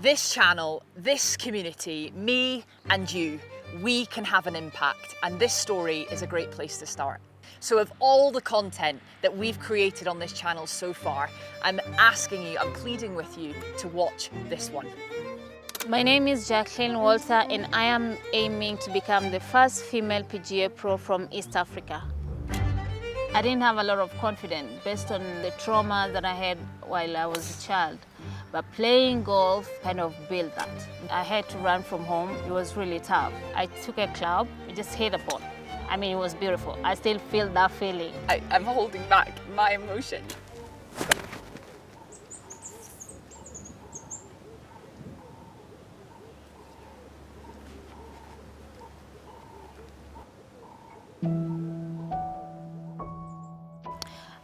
This channel, this community, me and you, we can have an impact, and this story is a great place to start. So of all the content that we've created on this channel so far, I'm asking you, I'm pleading with you to watch this one. My name is Jacky Walters and I am aiming to become the first female PGA pro from East Africa. I didn't have a lot of confidence based on the trauma that I had while I was a child. But playing golf kind of built that. I had to run from home. It was really tough. I took a club, I just hit a ball. I mean, it was beautiful. I still feel that feeling. I'm holding back my emotion.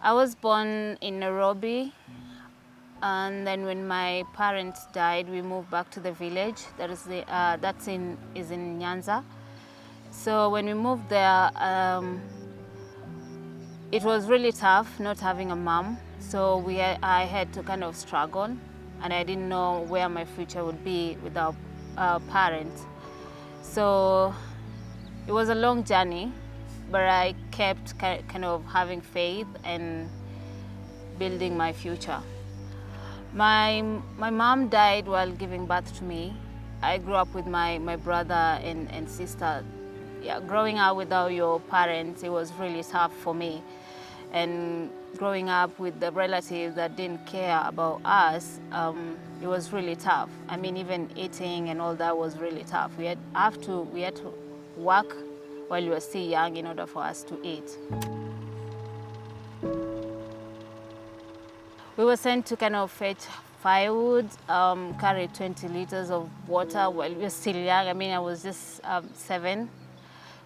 I was born in Nairobi, and then when my parents died, we moved back to the village. Is in Nyanza. So when we moved there, it was really tough not having a mom. So I had to kind of struggle, and I didn't know where my future would be without parents. So it was a long journey, but I kept kind of having faith and building my future. My mom died while giving birth to me. I grew up with my brother and sister. Yeah, growing up without your parents, it was really tough for me. And growing up with the relatives that didn't care about us, it was really tough. I mean, even eating and all that was really tough. We had to work while we were still young in order for us to eat. We were sent to kind of fetch firewood, carry 20 liters of water while we were still young. I mean, I was just 7.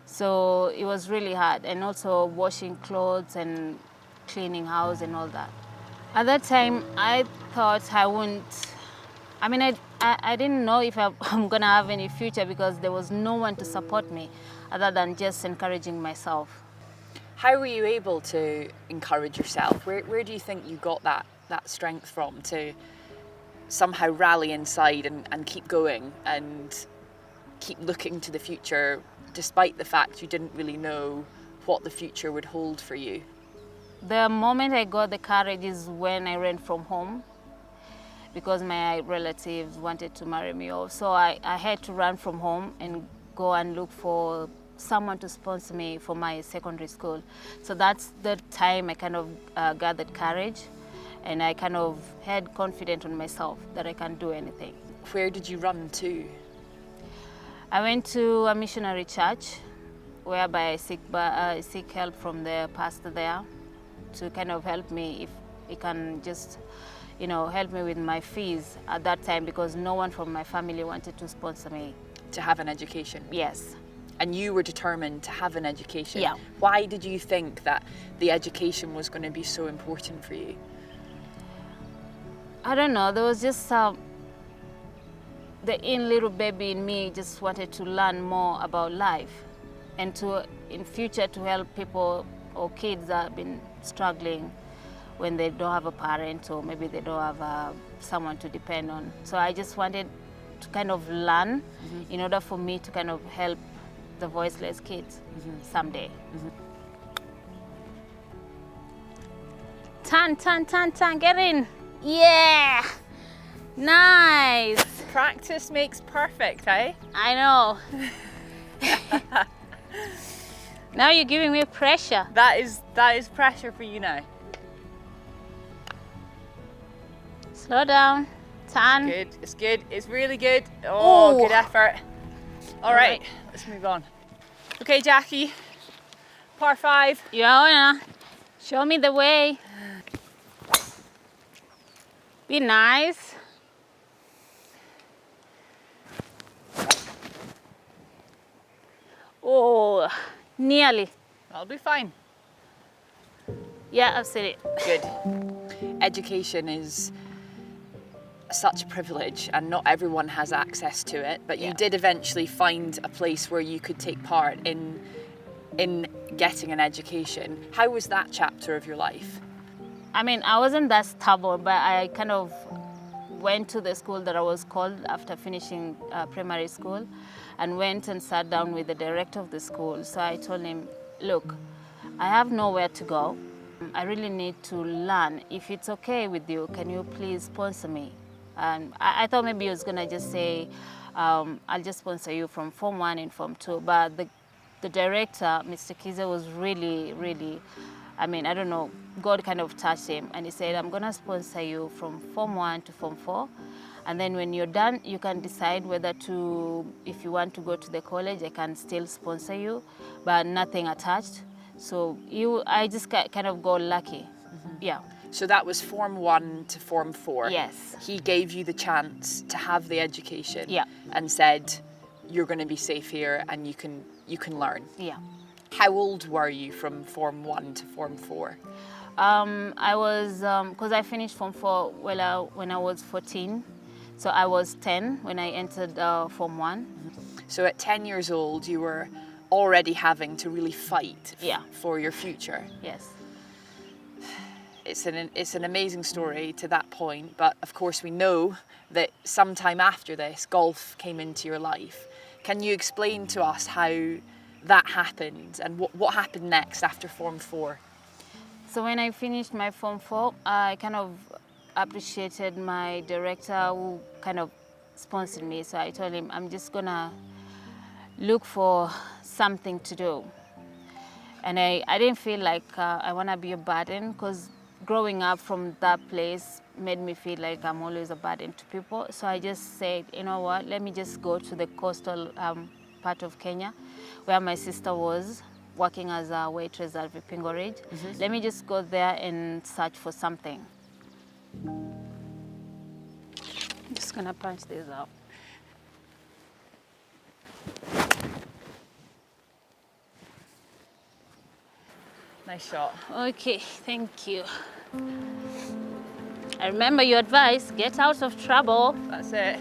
So it was really hard, and also washing clothes and cleaning house and all that. At that time, I thought I wouldn't, I mean, I didn't know if I'm gonna have any future because there was no one to support me other than just encouraging myself. How were you able to encourage yourself? Where do you think you got that strength from to somehow rally inside and keep going and keep looking to the future despite the fact you didn't really know what the future would hold for you? The moment I got the courage is when I ran from home because my relatives wanted to marry me off. So I had to run from home and go and look for someone to sponsor me for my secondary school. So that's the time I kind of gathered courage, and I kind of had confidence in myself that I can do anything. Where did you run to? I went to a missionary church whereby I seek help from the pastor there to kind of help me if he can just, help me with my fees at that time because no one from my family wanted to sponsor me. To have an education? Yes. And you were determined to have an education? Yeah. Why did you think that the education was going to be so important for you? I don't know, there was just the little baby in me just wanted to learn more about life and to, in future, to help people or kids that have been struggling when they don't have a parent or maybe they don't have someone to depend on. So I just wanted to kind of learn in order for me to kind of help the voiceless kids someday. Turn, get in. Yeah, nice. Practice makes perfect, eh? I know. Now you're giving me pressure. That is pressure for you now. Slow down, turn. Good, it's good, it's really good. Oh, Ooh. Good effort. All right, let's move on. Okay, Jacky, par 5. Iona, show me the way. Be nice. Oh, nearly. I'll be fine. Yeah, I've said it. Good. Education is such a privilege and not everyone has access to it, but you did eventually find a place where you could take part in getting an education. How was that chapter of your life? I mean, I wasn't that stubborn, but I kind of went to the school that I was called after finishing primary school, and went and sat down with the director of the school. So I told him, look, I have nowhere to go. I really need to learn. If it's okay with you, can you please sponsor me? And I thought maybe he was gonna just say, I'll just sponsor you from Form 1 and Form 2. But the director, Mr. Kiza, was really, really, I mean, I don't know, God kind of touched him, and he said, I'm gonna sponsor you from Form 1 to Form 4. And then when you're done, you can decide whether to, if you want to go to the college, I can still sponsor you, but nothing attached. So I just kind of got lucky. Yeah. So that was Form 1 to Form 4. Yes. He gave you the chance to have the education. Yeah. And said, you're going to be safe here and you can learn. Yeah. How old were you from Form 1 to Form 4? I was, because I finished Form 4 when I was 14. So I was 10 when I entered Form 1. So at 10 years old, you were already having to really fight for your future. Yes. It's an amazing story to that point, but of course we know that sometime after this, golf came into your life. Can you explain to us how that happened and what happened next after Form 4? So when I finished my Form 4, I kind of appreciated my director who kind of sponsored me. So I told him, I'm just gonna look for something to do. And I didn't feel like I wanna be a burden, because growing up from that place made me feel like I'm always a burden to people. So I just said, you know what, let me just go to the coastal part of Kenya, where my sister was working as a waitress at Vipingo Ridge. Let me just go there and search for something. I'm just gonna punch this out. Nice shot. Okay, thank you. I remember your advice, get out of trouble. That's it.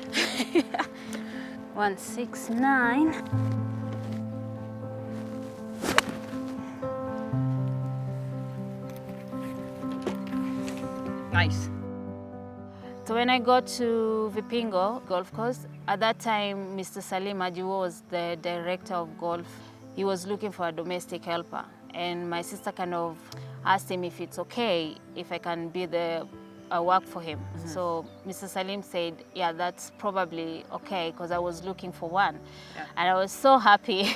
169. Nice. So when I got to Vipingo golf course, at that time, Mr. Salim Ajiwo was the director of golf. He was looking for a domestic helper. And my sister kind of asked him if it's okay if I can be the work for him. So Mr. Salim said, yeah, that's probably okay, because I was looking for one. Yeah. And I was so happy.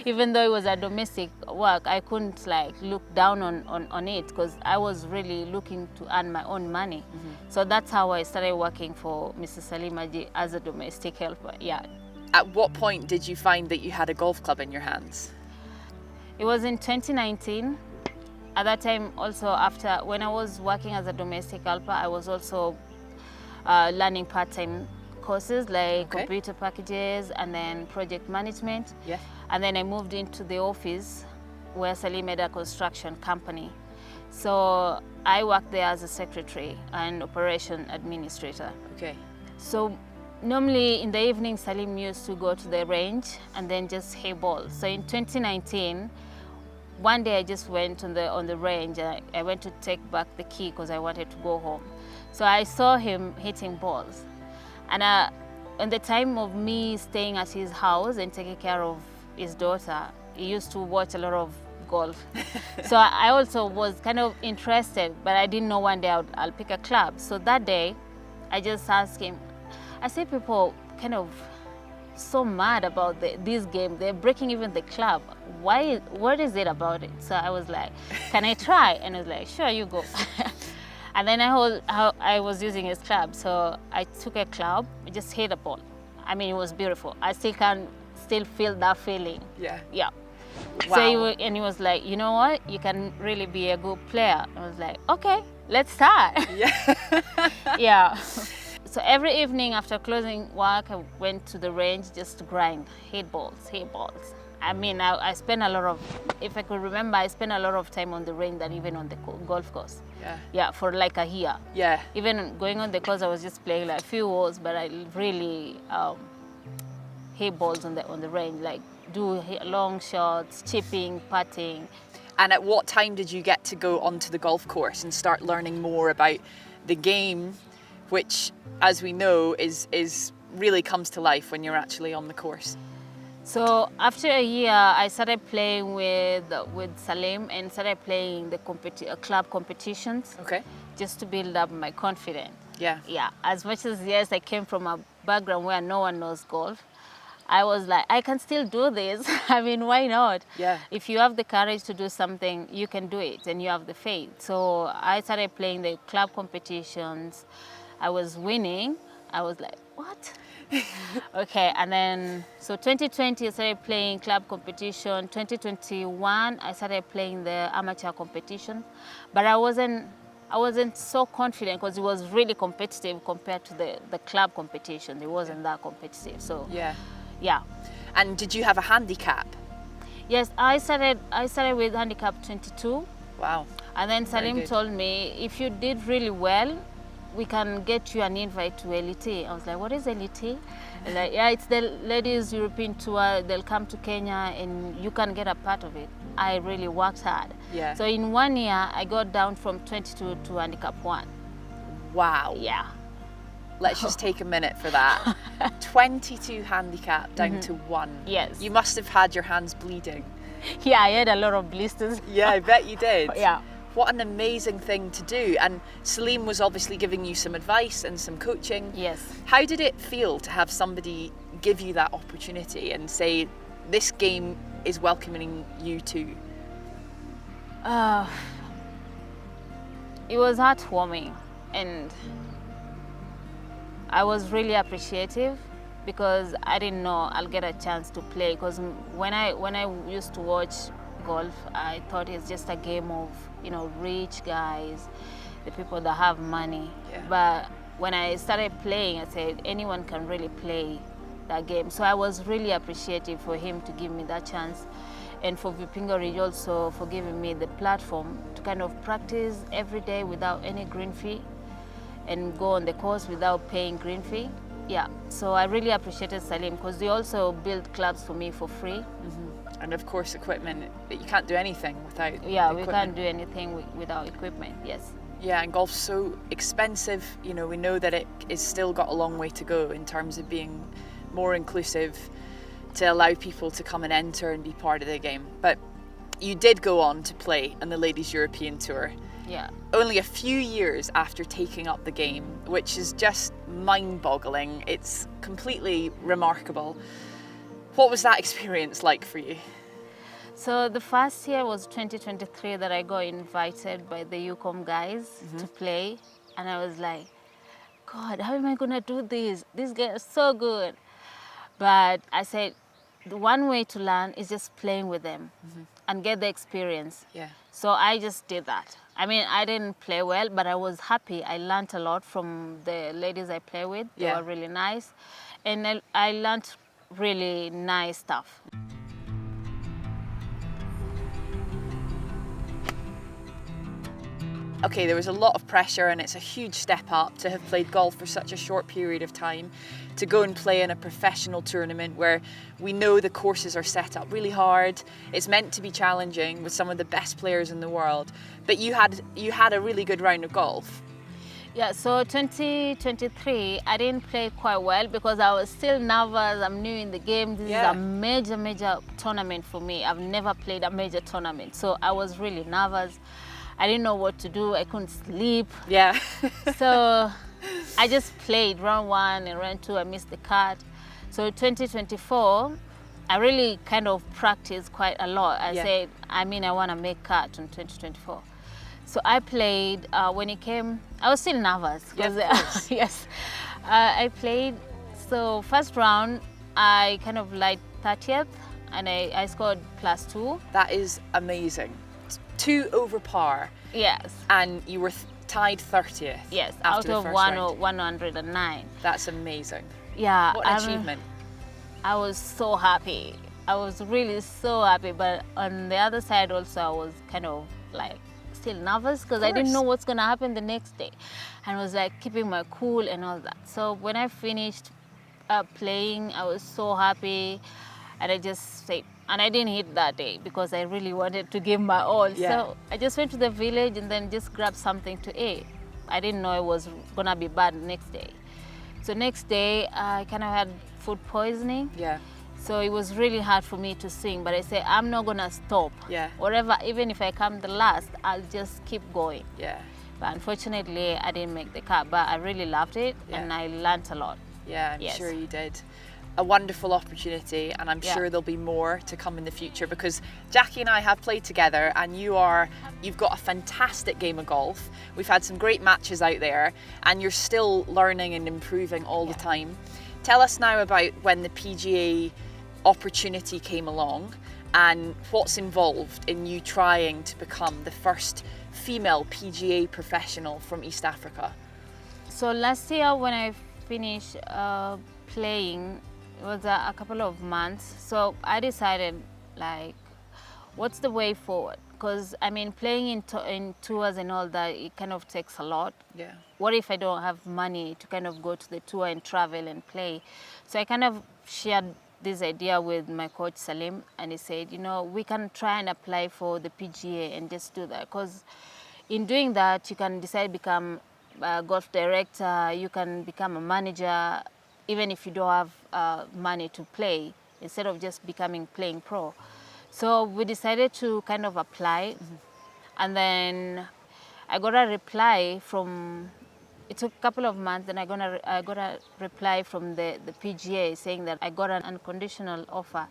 Even though it was a domestic work, I couldn't like look down on it, because I was really looking to earn my own money. So that's how I started working for Mr. Salim Aji as a domestic helper. Yeah. At what point did you find that you had a golf club in your hands? It was in 2019. At that time, also when I was working as a domestic helper, I was also learning part-time courses like computer packages and then project management. Yeah. And then I moved into the office where Salim had a construction company. So I worked there as a secretary and operation administrator. Okay. So normally in the evening, Salim used to go to the range and then just hit balls. So in 2019, one day I just went on the range. I went to take back the key because I wanted to go home. So I saw him hitting balls. And in the time of me staying at his house and taking care of his daughter, he used to watch a lot of golf. So I also was kind of interested, but I didn't know one day I'll pick a club. So that day, I just asked him, I see people kind of so mad about this game. They're breaking even the club. What is it about it? So I was like, can I try? And he was like, sure, you go. And then I was using his club. So I took a club, I just hit a ball. I mean, it was beautiful. I still can feel that feeling. Yeah. Yeah. Wow. So he was like, you know what? You can really be a good player. I was like, okay, let's start. Yeah. Yeah. So every evening after closing work, I went to the range just to grind, hit balls. I mean, I spent a lot of, if I could remember, I spent a lot of time on the range than even on the golf course. Yeah. Yeah, for like a year. Yeah. Even going on the course, I was just playing like a few holes, but I really hit balls on the range, like do long shots, chipping, putting. And at what time did you get to go onto the golf course and start learning more about the game which, as we know, is really comes to life when you're actually on the course. So after a year, I started playing with Salim and started playing the club competitions. Okay. Just to build up my confidence. Yeah. Yeah. As much as, yes, I came from a background where no one knows golf, I was like, I can still do this. I mean, why not? Yeah. If you have the courage to do something, you can do it, and you have the faith. So I started playing the club competitions. I was winning. I was like, what? Okay, and then, so 2020, I started playing club competition. 2021, I started playing the amateur competition. But I wasn't so confident because it was really competitive compared to the club competition. It wasn't that competitive. So yeah. And did you have a handicap? Yes, I started with handicap 22. Wow. And then Salim told me, if you did really well, we can get you an invite to LET. I was like, what is LET? And like, yeah, it's the ladies European tour. They'll come to Kenya and you can get a part of it. I really worked hard. Yeah. So in 1 year, I got down from 22 to handicap 1. Wow. Yeah. Let's just take a minute for that. 22 handicap down to 1. Yes. You must have had your hands bleeding. Yeah, I had a lot of blisters. Yeah, I bet you did. Yeah. What an amazing thing to do. And Salim was obviously giving you some advice and some coaching. Yes. How did it feel to have somebody give you that opportunity and say, this game is welcoming you too? It was heartwarming, and I was really appreciative because I didn't know I'll get a chance to play. Because when I used to watch golf, I thought it's just a game of, rich guys, the people that have money. Yeah. But when I started playing, I said anyone can really play that game. So I was really appreciative for him to give me that chance, and for Vipingo Ridge also for giving me the platform to kind of practice every day without any green fee and go on the course without paying green fee. Yeah, so I really appreciated Salim because they also built clubs for me for free. Mm-hmm. And of course equipment, you can't do anything without we can't do anything without equipment, yes. Yeah, and golf's so expensive. We know that it is still got a long way to go in terms of being more inclusive, to allow people to come and enter and be part of the game. But you did go on to play on the Ladies European Tour. Yeah. Only a few years after taking up the game, which is just mind-boggling. It's completely remarkable. What was that experience like for you? So the first year was 2023 that I got invited by the UCOM guys to play. And I was like, God, how am I going to do this? These guys are so good. But I said, the one way to learn is just playing with them and get the experience. Yeah. So I just did that. I mean, I didn't play well, but I was happy. I learned a lot from the ladies I play with. They were really nice. And I learned really nice stuff. Okay, there was a lot of pressure, and it's a huge step up to have played golf for such a short period of time, to go and play in a professional tournament where we know the courses are set up really hard. It's meant to be challenging with some of the best players in the world, but you had a really good round of golf. Yeah, so 2023, I didn't play quite well because I was still nervous. I'm new in the game. This is a major tournament for me. I've never played a major tournament, so I was really nervous. I didn't know what to do. I couldn't sleep. Yeah. So I just played round 1 and round 2. I missed the cut. So 2024, I really kind of practiced quite a lot. I said, I want to make cut in 2024. So I played. When it came, I was still nervous. Yes. I played. So first round, I kind of like 30th, and I scored +2. That is amazing. 2 over par. Yes. And you were tied 30th. Yes, after out the of first round. 109. That's amazing. Yeah. What an achievement. I was so happy. I was really so happy. But on the other side also, I was kind of like still nervous because I didn't know what's going to happen the next day. And I was like keeping my cool and all that. So when I finished playing, I was so happy. And I just said, and I didn't hit that day because I really wanted to give my all. Yeah. So I just went to the village and then just grabbed something to eat. I didn't know it was gonna be bad the next day. So next day, I kind of had food poisoning. Yeah. So it was really hard for me to sing, but I said, I'm not gonna stop. Yeah. Whatever, even if I come the last, I'll just keep going. Yeah. But unfortunately, I didn't make the cut, but I really loved it, Yeah. and I learned a lot. Yeah, I'm Yes. sure you did. A wonderful opportunity, and I'm Yeah. sure there'll be more to come in the future, because Jacky and I have played together, and you've got a fantastic game of golf. We've had some great matches out there, and you're still learning and improving all the time. Tell us now about when the PGA opportunity came along and what's involved in you trying to become the first female PGA professional from East Africa. So last year when I finished playing, it was a couple of months. So I decided, like, what's the way forward? Because I mean, playing in tours and all that, it kind of takes a lot. Yeah. What if I don't have money to kind of go to the tour and travel and play? So I kind of shared this idea with my coach Salim, and he said, you know, we can try and apply for the PGA and just do that, because in doing that, you can decide to become a golf director, you can become a manager, even if you don't have money to play, instead of just becoming playing pro. So we decided to kind of apply, and then I got a reply from, it took a couple of months, and I got a reply from the PGA saying that I got an unconditional offer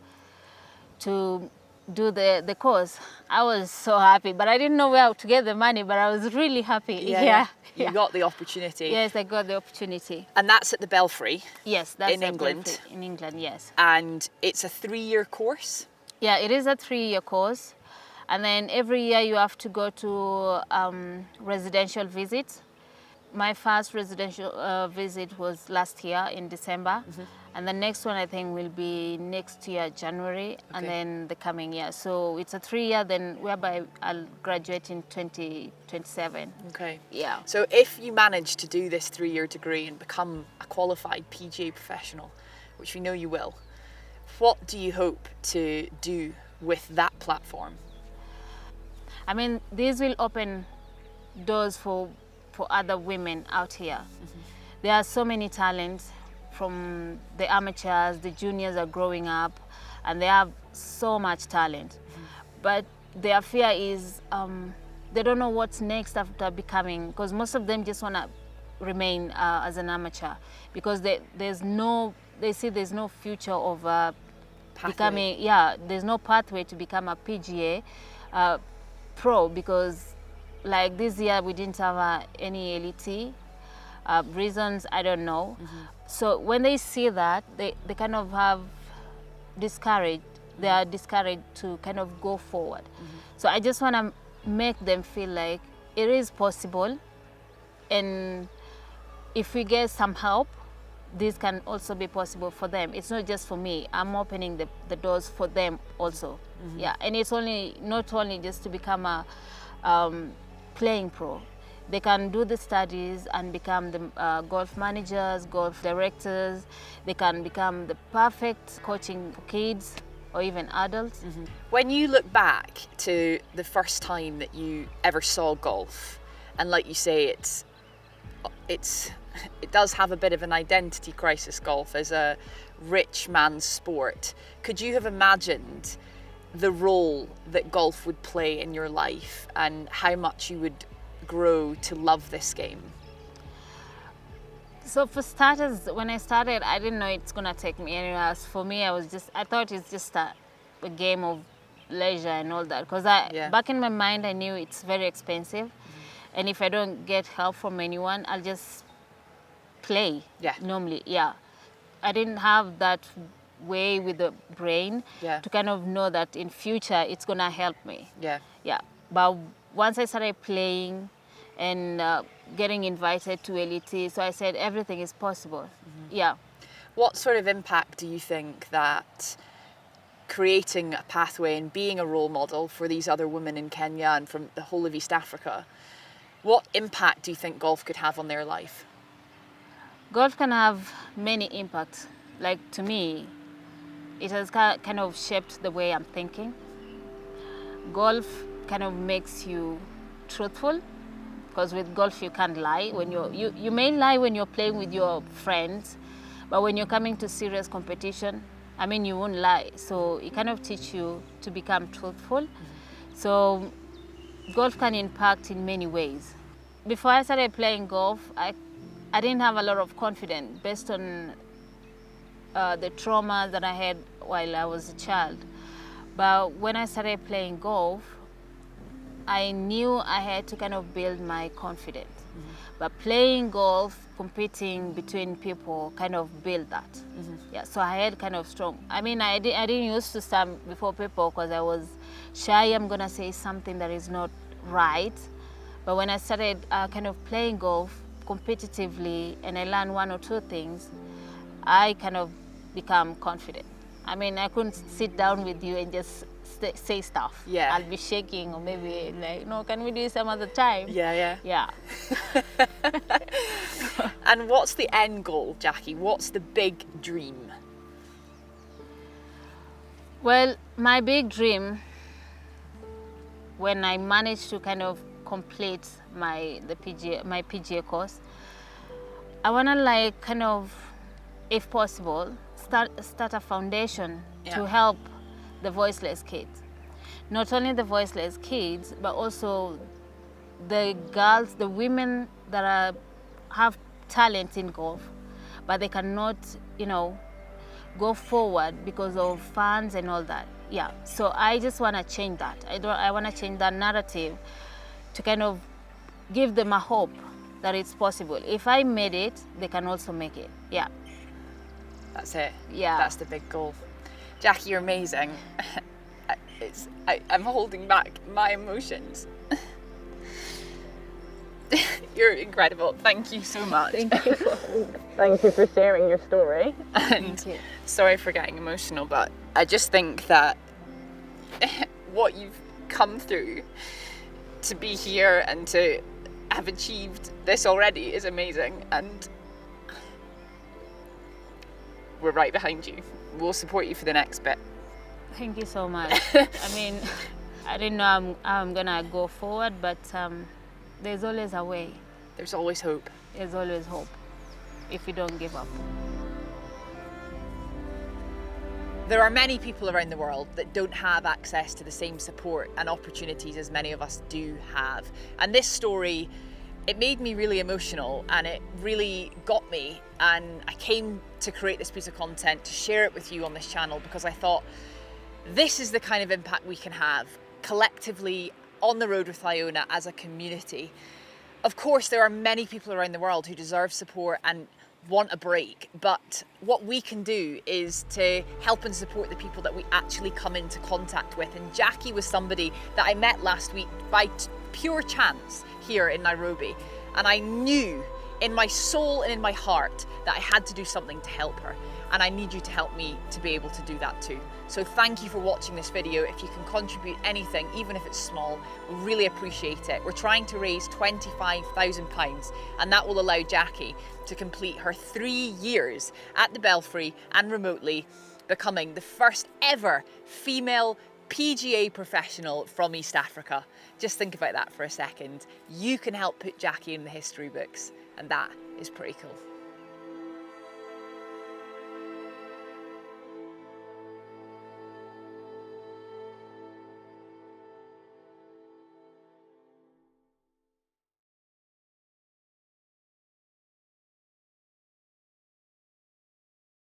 to do the course. I was so happy, but I didn't know where to get the money, but I was really happy. Yeah. You got the opportunity. Yes, I got the opportunity. And that's at the Belfry. Yes, that's in England. In England, yes. And it's a 3-year course. Yeah, it is a 3-year course. And then every year you have to go to residential visits. My first residential visit was last year in December. And the next one I think will be next year, January, and then the coming year. So it's a 3-year, then whereby I'll graduate in 2027. Okay. Yeah. So if you manage to do this 3-year degree and become a qualified PGA professional, which we know you will, what do you hope to do with that platform? I mean, this will open doors for other women out here. There are so many talents. From the amateurs, the juniors are growing up, and they have so much talent. But their fear is they don't know what's next after becoming, because most of them just want to remain as an amateur, because there's no future of becoming, there's no pathway to become a PGA pro, because like this year we didn't have any LET. Reasons I don't know. So when they see that, they kind of have discouraged. They are discouraged to kind of go forward. So I just want to make them feel like it is possible, and if we get some help, this can also be possible for them. It's not just for me. I'm opening the doors for them also. Yeah, and it's not only just to become a playing pro. They can do the studies and become the golf managers, golf directors. They can become the perfect coaching for kids or even adults. When you look back to the first time that you ever saw golf, and like you say, it does have a bit of an identity crisis, golf, as a rich man's sport. Could you have imagined the role that golf would play in your life and how much you would grow to love this game? So for starters, when I started, I didn't know it's gonna take me anywhere else. For me, I thought it's just a game of leisure and all that, because back in my mind I knew it's very expensive, and if I don't get help from anyone, I'll just play normally. I didn't have that way with the brain to kind of know that in future it's gonna help me. But once I started playing and getting invited to LET, so I said everything is possible. What sort of impact do you think that creating a pathway and being a role model for these other women in Kenya and from the whole of East Africa, what impact do you think golf could have on their life? Golf can have many impacts. Like, to me, it has kind of shaped the way I'm thinking. Golf kind of makes you truthful. because with golf you can't lie. When you may lie when you're playing with your friends, but when you're coming to serious competition, I mean, you won't lie. So it kind of teach you to become truthful. So golf can impact in many ways. Before I started playing golf, I didn't have a lot of confidence based on the trauma that I had while I was a child. But when I started playing golf, I knew I had to kind of build my confidence. But playing golf, competing between people, kind of build that. Yeah, so I had kind of strong. I mean, I didn't used to stand before people because I was shy. I'm gonna say something that is not right. But when I started kind of playing golf competitively, and I learned one or two things, I kind of become confident. I mean, I couldn't sit down with you and just say stuff. Yeah. I'll be shaking, or maybe like, no, can we do it some other time? Yeah. Yeah. And what's the end goal, Jacky? What's the big dream? Well, my big dream, when I managed to kind of complete my PGA course, I wanna like kind of, if possible, start a foundation to help the voiceless kids. Not only the voiceless kids, but also the girls, the women that have talent in golf, but they cannot, go forward because of funds and all that. Yeah, so I just want to change that. I want to change that narrative to kind of give them a hope that it's possible. If I made it, they can also make it. Yeah. That's it. Yeah. That's the big goal. Jacky, you're amazing. I'm holding back my emotions. You're incredible. Thank you so much. Thank you. Thank you for sharing your story. And Thank you. sorry for getting emotional, but I just think that what you've come through to be here and to have achieved this already is amazing. And we're right behind you. We'll support you for the next bit. Thank you so much. I mean, I didn't know I'm gonna go forward, but there's always a way. There's always hope. There's always hope if you don't give up. There are many people around the world that don't have access to the same support and opportunities as many of us do have. And this story, it made me really emotional, and it really got me. And I came to create this piece of content to share it with you on this channel because I thought this is the kind of impact we can have collectively on the road with Iona as a community. Of course, there are many people around the world who deserve support and want a break, but what we can do is to help and support the people that we actually come into contact with. And Jacky was somebody that I met last week by pure chance here in Nairobi, and I knew in my soul and in my heart that I had to do something to help her, and I need you to help me to be able to do that too. So thank you for watching this video. If you can contribute anything, even if it's small, we really appreciate it. We're trying to raise £25,000, and that will allow Jacky to complete her 3 years at the Belfry and remotely, becoming the first ever female PGA professional from East Africa. Just think about that for a second. You can help put Jacky in the history books, and that is pretty cool.